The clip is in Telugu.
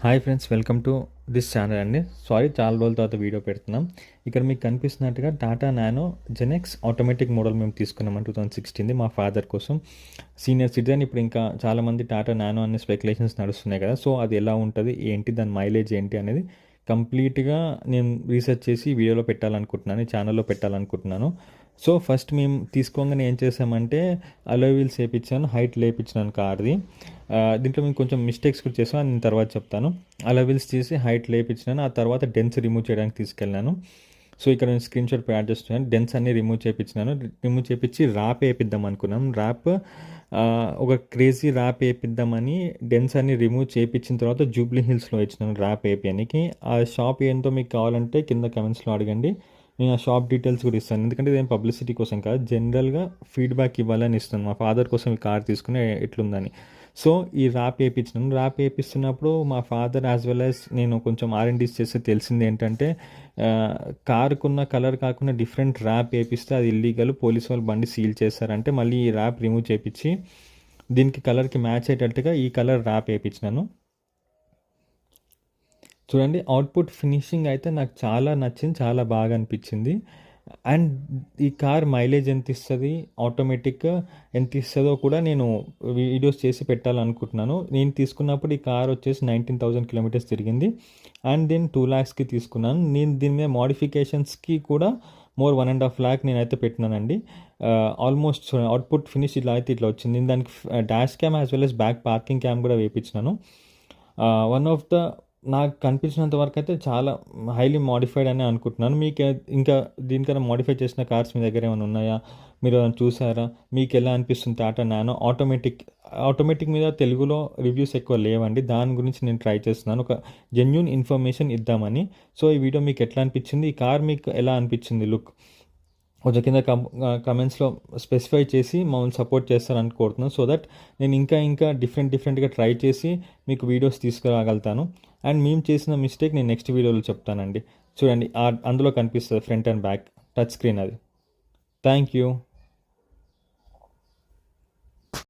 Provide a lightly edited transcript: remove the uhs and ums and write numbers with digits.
Hi friends, welcome to this channel అండి. సారీ, చాలా రోజుల తర్వాత వీడియో పెడుతున్నాం. ఇక్కడ మీకు కనిపిస్తున్నట్టుగా Tata Nano GenX automatic model మేము తీసుకున్నాం 2016 మా ఫాదర్ కోసం. Senior citizen. ఇప్పుడు ఇంకా చాలామంది టాటా నానో అనే స్పెక్యులేషన్స్ నడుస్తున్నాయి కదా. సో అది ఎలా ఉంటుంది, ఏంటి, దాని మైలేజ్ ఏంటి అనేది కంప్లీట్గా నేను రీసెర్చ్ చేసి వీడియోలో పెట్టాలనుకుంటున్నాను, ఈ ఛానల్లో పెట్టాలనుకుంటున్నాను. సో ఫస్ట్ మేము తీసుకోగానే ఏం చేసామంటే అలాయ్ వీల్స్ వేయించాను, హైట్ లేపించినాను కార్ది. దీంట్లో మేము కొంచెం మిస్టేక్స్ కూడా చేసాను, నేను తర్వాత చెప్తాను. అలాయ్ వీల్స్ తీసి హైట్ లేపించినాను, ఆ తర్వాత డెన్స్ రిమూవ్ చేయడానికి తీసుకెళ్ళాను. సో ఇక్కడ నేను స్క్రీన్ షాట్ యాడ్ చేస్తున్నాను. డెన్స్ అన్ని రిమూవ్ చేయించినాను. రిమూవ్ చేయించి ర్యాప్ వేయిద్దాం అనుకున్నాం. ఒక క్రేజీ ర్యాప్ వేయిద్దామని డెన్స్ అన్ని రిమూవ్ చేయించిన తర్వాత జూబ్లీ హిల్స్లో ఇచ్చినాను ర్యాప్ వేయడానికి. ఆ షాప్ ఏంటో మీకు కావాలంటే కింద కమెంట్స్లో అడగండి, నేను ఆ షాప్ డీటెయిల్స్ కూడా ఇస్తాను. ఎందుకంటే ఇదేం పబ్లిసిటీ కోసం కాదు, జనరల్గా ఫీడ్బ్యాక్ ఇవ్వాలని ఇస్తాను. మా ఫాదర్ కోసం ఈ కార్ తీసుకుని ఎట్లుందని. సో ఈ ర్యాప్ వేయించినాను. ర్యాప్ వేయిస్తున్నప్పుడు మా ఫాదర్ యాజ్ వెల్ యాజ్ నేను కొంచెం ఆర్ఎండీస్ చేస్తే తెలిసింది ఏంటంటే కారుకున్న కలర్ కాకుండా డిఫరెంట్ ర్యాప్ వేయిస్తే అది ఇల్లీగల్, పోలీస్ వాళ్ళు బండి సీల్ చేస్తారంటే మళ్ళీ ఈ ర్యాప్ రిమూవ్ చేయించి దీనికి కలర్కి మ్యాచ్ అయ్యేటట్టుగా ఈ కలర్ ర్యాప్ వేయించినాను. చూడండి, అవుట్పుట్ ఫినిషింగ్ అయితే నాకు చాలా నచ్చింది, చాలా బాగా అనిపించింది. అండ్ ఈ కార్ మైలేజ్ ఎంత ఇస్తుంది, ఆటోమేటిక్ ఎంత ఇస్తుందో కూడా నేను వీడియోస్ చేసి పెట్టాలనుకుంటున్నాను. నేను తీసుకున్నప్పుడు ఈ కార్ వచ్చేసి 19,000 కిలోమీటర్స్ తిరిగింది. అండ్ దీన్ని 2 lakhsకి తీసుకున్నాను. నేను దీని మీద మోడిఫికేషన్స్కి కూడా మోర్ 1.5 lakh నేనైతే పెట్టినానండి. ఆల్మోస్ట్ అవుట్పుట్ ఫినిష్ ఇలా అయితే ఇట్లా వచ్చింది. నేను దానికి dash cam as well as back parking cam కూడా వేయించినాను. వన్ ఆఫ్ ద నాకు కనిపించినంత వరకు అయితే చాలా హైలీ మోడిఫైడ్ అని అనుకుంటున్నాను. మీకు ఇంకా దీనికన్నా మోడిఫై చేసిన కార్స్ మీ దగ్గర ఏమైనా ఉన్నాయా, మీరు ఏమైనా చూసారా, మీకు ఎలా అనిపిస్తుంది టాటా నానో ఆటోమేటిక్ మీద తెలుగులో రివ్యూస్ ఎక్కువ లేవండి. దాని గురించి నేను ట్రై చేస్తున్నాను, ఒక జెన్యూన్ ఇన్ఫర్మేషన్ ఇద్దామని. సో ఈ వీడియో మీకు ఎట్లా అనిపించింది, ఈ కార్ మీకు ఎలా అనిపించింది లుక్, కొంచెం కింద కమెంట్స్లో స్పెసిఫై చేసి మమ్మల్ని సపోర్ట్ చేస్తారని కోరుతున్నాను. సో దట్ నేను ఇంకా డిఫరెంట్గా ట్రై చేసి మీకు వీడియోస్ తీసుకురాగలుగుతాను. అండ్ మేము చేసిన మిస్టేక్ నేను నెక్స్ట్ వీడియోలో చెప్తానండి. చూడండి, అందులో కనిపిస్తుంది front and back touch screen అది. Thank you.